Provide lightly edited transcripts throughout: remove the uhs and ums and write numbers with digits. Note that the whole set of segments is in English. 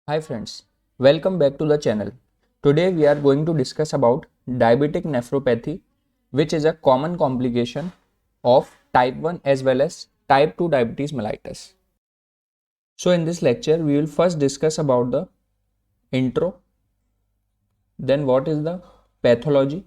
Hi friends, welcome back to the channel. Today we are going to discuss about diabetic nephropathy, which is a common complication of type 1 as well as type 2 diabetes mellitus. So in this lecture we will first discuss about the intro, then what is the pathology,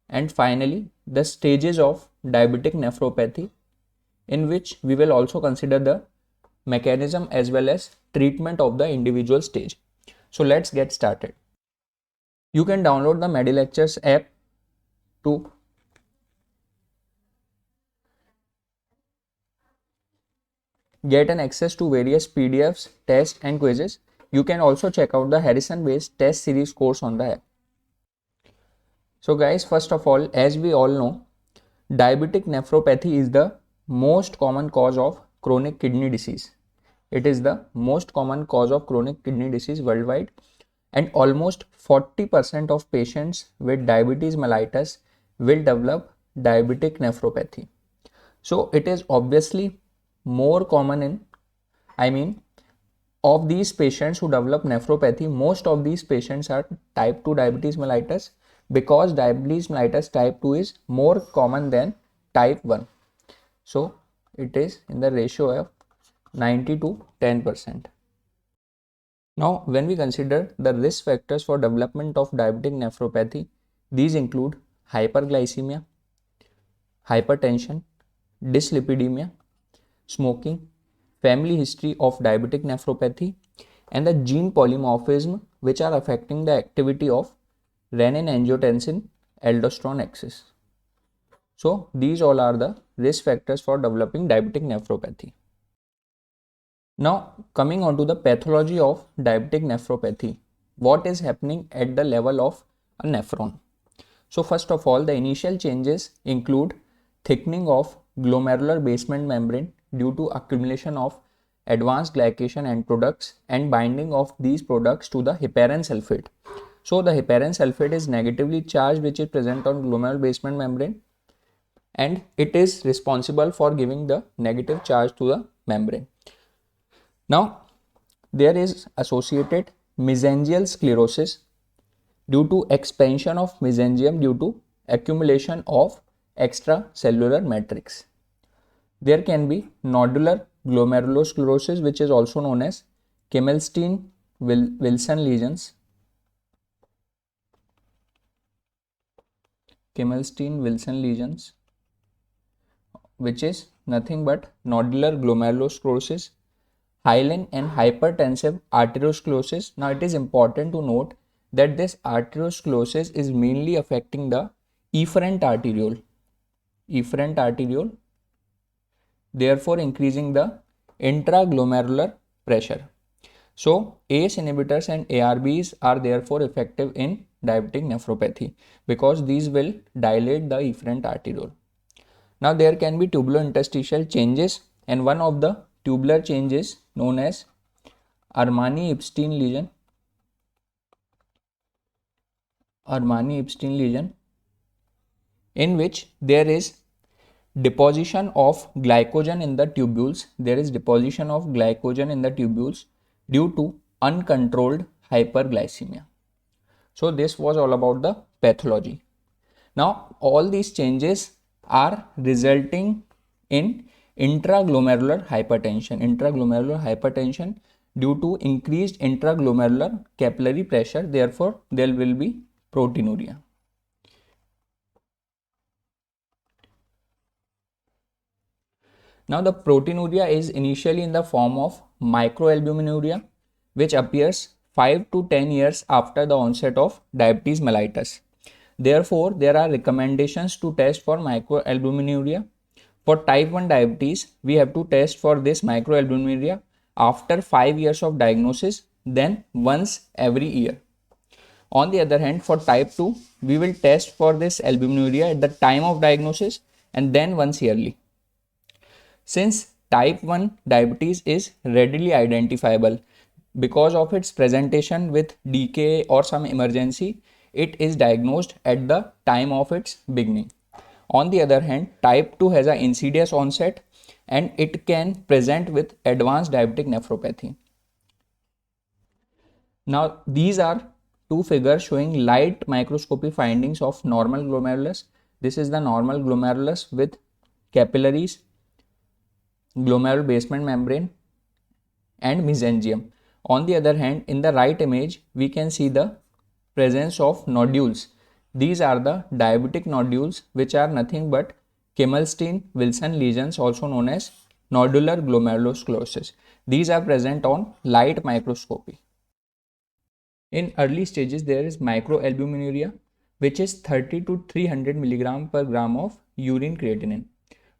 and finally the stages of diabetic nephropathy, in which we will also consider the mechanism as well as treatment of the individual stage. So let's get started. You can download the MediLectures app to get an access to various PDFs, tests and quizzes. You can also check out the Harrison based test series course on the app. So guys, first of all, as we all know, diabetic nephropathy is the most common cause of chronic kidney disease. It is the most common cause of chronic kidney disease worldwide, and almost 40% of patients with diabetes mellitus will develop diabetic nephropathy. So it is obviously more common in, of these patients who develop nephropathy, most of these patients are type 2 diabetes mellitus, because diabetes mellitus type 2 is more common than type 1. So it is in the ratio of 90 to 10%. Now, when we consider the risk factors for development of diabetic nephropathy, these include hyperglycemia, hypertension, dyslipidemia, smoking, family history of diabetic nephropathy, and the gene polymorphism, which are affecting the activity of renin-angiotensin aldosterone axis. So these all are the risk factors for developing diabetic nephropathy. Now coming on to the pathology of diabetic nephropathy, what is happening at the level of a nephron? So first of all, the initial changes include thickening of glomerular basement membrane due to accumulation of advanced glycation end products and binding of these products to the heparan sulfate. So the heparan sulfate is negatively charged, which is present on glomerular basement membrane, and it is responsible for giving the negative charge to the membrane. Now there is associated mesangial sclerosis due to expansion of mesangium due to accumulation of extracellular matrix. There can be nodular glomerulosclerosis, which is also known as Kemmelstein-Wilson lesions. Kemmelstein-Wilson lesions, which is nothing but nodular glomerulosclerosis. Hyaline and hypertensive arteriosclerosis. Now it is important to note that this arteriosclerosis is mainly affecting the efferent arteriole, therefore increasing the intraglomerular pressure. So ACE inhibitors and ARBs are therefore effective in diabetic nephropathy because these will dilate the efferent arteriole. Now there can be tubulointerstitial changes, and one of the tubular changes known as Armani-Epstein lesion, in which there is deposition of glycogen in the tubules. Due to uncontrolled hyperglycemia. So this was all about the pathology. Now all these changes are resulting in intraglomerular hypertension due to increased intraglomerular capillary pressure. Therefore there will be proteinuria. Now the proteinuria is initially in the form of microalbuminuria, which appears 5 to 10 years after the onset of diabetes mellitus. Therefore, there are recommendations to test for microalbuminuria. For type 1 diabetes, we have to test for this microalbuminuria after 5 years of diagnosis, then once every year. On the other hand, for type 2, we will test for this albuminuria at the time of diagnosis and then once yearly. Since type 1 diabetes is readily identifiable because of its presentation with DKA or some emergency, it is diagnosed at the time of its beginning. On the other hand, type 2 has an insidious onset and it can present with advanced diabetic nephropathy. Now these are two figures showing light microscopy findings of normal glomerulus. This is the normal glomerulus with capillaries, glomerular basement membrane and mesenterium. On the other hand, in the right image, we can see the presence of nodules. These are the diabetic nodules, which are nothing but Kimmelstein-Wilson lesions, also known as nodular glomerulosclerosis. These are present on light microscopy. In early stages, there is microalbuminuria, which is 30 to 300 milligram per gram of urine creatinine.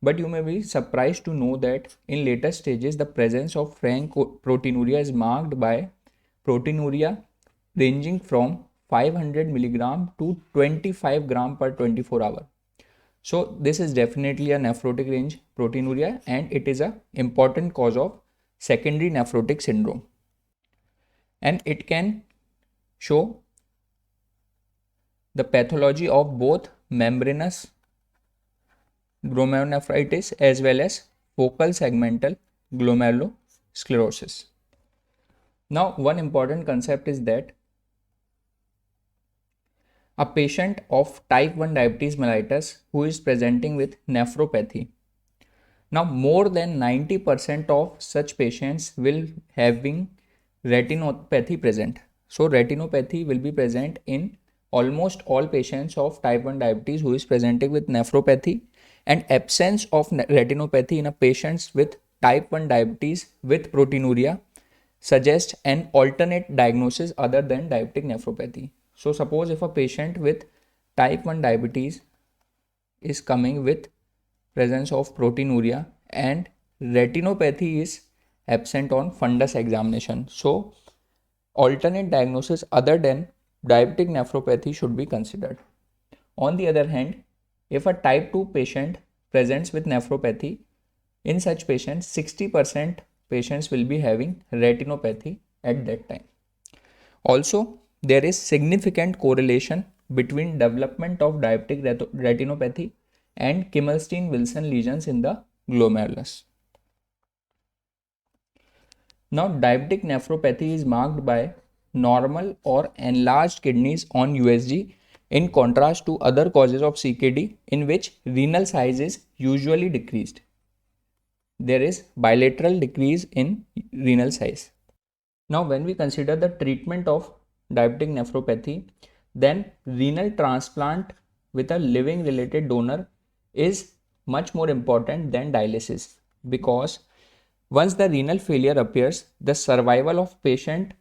But you may be surprised to know that in later stages, the presence of frank proteinuria is marked by proteinuria ranging from 500 milligram to 25 gram per 24 hour. So this is definitely a nephrotic range proteinuria, and it is an important cause of secondary nephrotic syndrome. And it can show the pathology of both membranous glomerulonephritis as well as focal segmental glomerulosclerosis. Now, one important concept is that a patient of type 1 diabetes mellitus who is presenting with nephropathy. Now, more than 90% of such patients will having retinopathy present. So, retinopathy will be present in almost all patients of type 1 diabetes who is presenting with nephropathy, and absence of retinopathy in a patients with type 1 diabetes with proteinuria suggests an alternate diagnosis other than diabetic nephropathy. So suppose if a patient with type 1 diabetes is coming with presence of proteinuria and retinopathy is absent on fundus examination, so alternate diagnosis other than diabetic nephropathy should be considered. On the other hand, if a type 2 patient presents with nephropathy, in such patients 60% patients will be having retinopathy at that time. Also, there is significant correlation between development of diabetic retinopathy and Kimmelstein-Wilson lesions in the glomerulus. Now, diabetic nephropathy is marked by normal or enlarged kidneys on USG, in contrast to other causes of CKD in which renal size is usually decreased. There is bilateral decrease in renal size. Now, when we consider the treatment of diabetic nephropathy, then renal transplant with a living related donor is much more important than dialysis, because once the renal failure appears, the survival of patient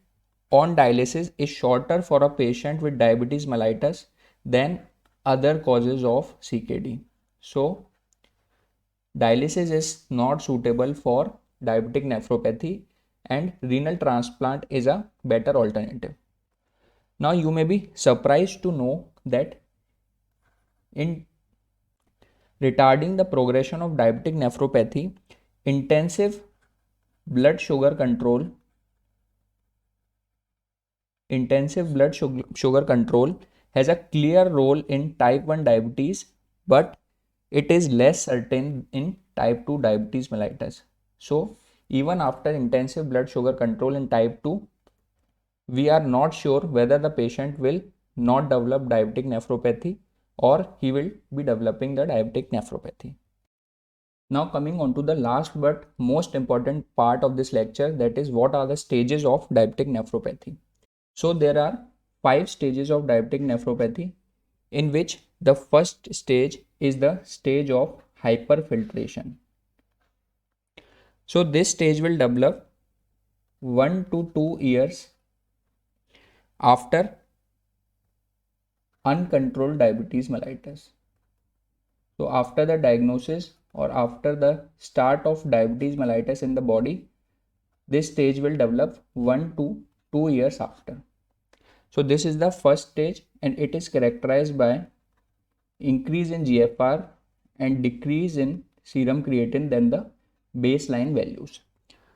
on dialysis is shorter for a patient with diabetes mellitus than other causes of CKD. So, dialysis is not suitable for diabetic nephropathy and renal transplant is a better alternative. Now, you may be surprised to know that in retarding the progression of diabetic nephropathy, intensive blood sugar control has a clear role in type 1 diabetes, but it is less certain in type 2 diabetes mellitus. So, even after intensive blood sugar control in type 2, we are not sure whether the patient will not develop diabetic nephropathy or he will be developing the diabetic nephropathy. Now coming on to the last but most important part of this lecture, that is what are the stages of diabetic nephropathy. So there are 5 stages of diabetic nephropathy, in which the first stage is the stage of hyperfiltration. So this stage will develop 1 to 2 years after uncontrolled diabetes mellitus. So after the diagnosis or after the start of diabetes mellitus in the body, this stage will develop 1 to 2 years after. So this is the first stage, and it is characterized by increase in GFR and decrease in serum creatine than the baseline values.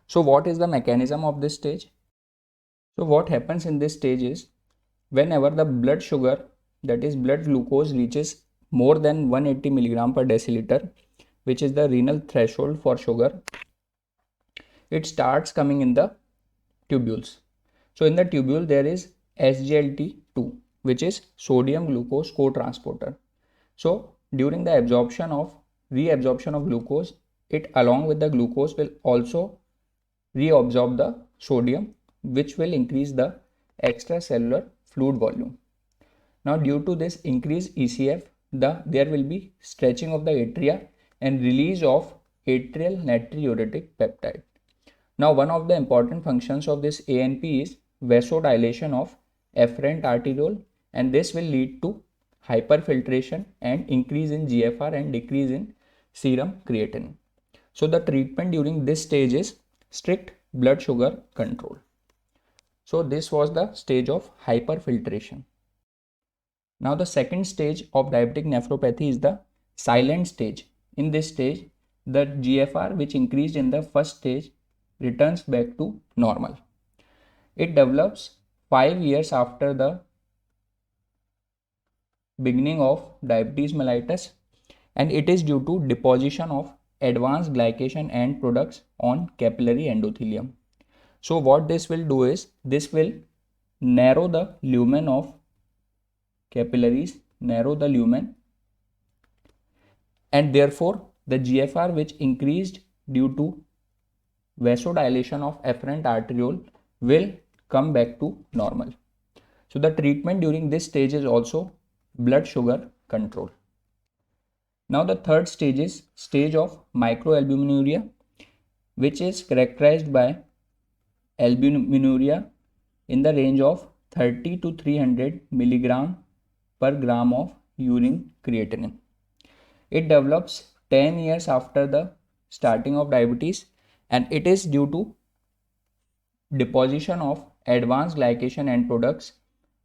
So what is the mechanism of this stage? So what happens in this stage is, whenever the blood sugar, that is blood glucose, reaches more than 180 milligram per deciliter, which is the renal threshold for sugar, it starts coming in the tubules. So in the tubule there is SGLT2, which is sodium glucose cotransporter. So during the reabsorption of glucose, it along with the glucose will also reabsorb the sodium, which will increase the extracellular fluid volume. Now due to this increased ECF, there will be stretching of the atria and release of atrial natriuretic peptide. Now one of the important functions of this ANP is vasodilation of afferent arteriole, and this will lead to hyperfiltration and increase in GFR and decrease in serum creatinine. So the treatment during this stage is strict blood sugar control. So this was the stage of hyperfiltration. Now the second stage of diabetic nephropathy is the silent stage. In this stage, the GFR which increased in the first stage returns back to normal. It develops 5 years after the beginning of diabetes mellitus, and it is due to deposition of advanced glycation end products on capillary endothelium. So what this will do is, this will narrow the lumen of capillaries, and therefore the GFR which increased due to vasodilation of afferent arteriole will come back to normal. So the treatment during this stage is also blood sugar control. Now the third stage is stage of microalbuminuria, which is characterized by albuminuria in the range of 30 to 300 milligram per gram of urine creatinine. It develops 10 years after the starting of diabetes, and it is due to deposition of advanced glycation end products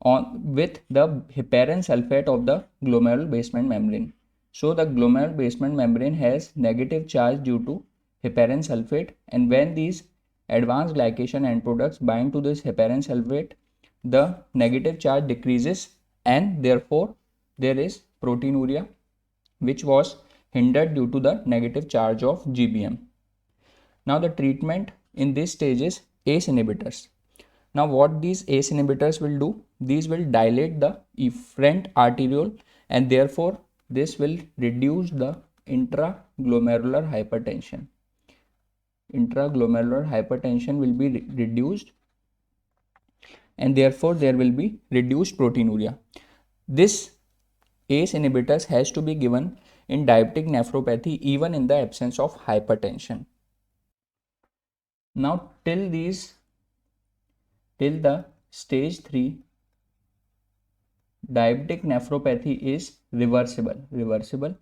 with the heparin sulfate of the glomerular basement membrane. So the glomerular basement membrane has negative charge due to heparin sulfate, and when these advanced glycation end products bind to this heparin sulfate, the negative charge decreases, and therefore there is proteinuria, which was hindered due to the negative charge of GBM. Now the treatment in this stage is ACE inhibitors. Now what these ACE inhibitors will do, these will dilate the efferent arteriole, and therefore this will reduce the intraglomerular hypertension. Intraglomerular hypertension will be reduced, and therefore there will be reduced proteinuria. This ACE inhibitors has to be given in diabetic nephropathy even in the absence of hypertension. Now till the stage 3, diabetic nephropathy is reversible.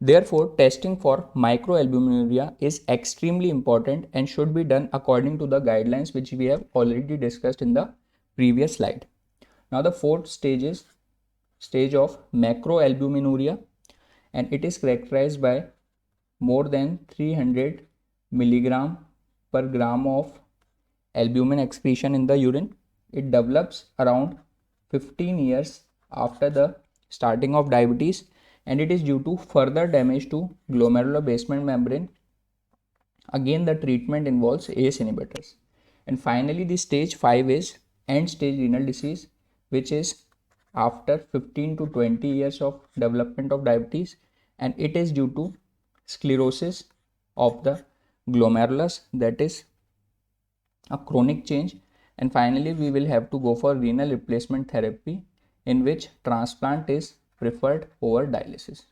Therefore, testing for microalbuminuria is extremely important and should be done according to the guidelines which we have already discussed in the previous slide. Now the fourth stage is stage of macroalbuminuria, and it is characterized by more than 300 milligram per gram of albumin excretion in the urine. It develops around 15 years after the starting of diabetes, and it is due to further damage to glomerular basement membrane. Again, the treatment involves ACE inhibitors. And finally, the stage 5 is end stage renal disease, which is after 15 to 20 years of development of diabetes, and it is due to sclerosis of the glomerulus, that is a chronic change. And finally, we will have to go for renal replacement therapy, in which transplant is preferred over dialysis.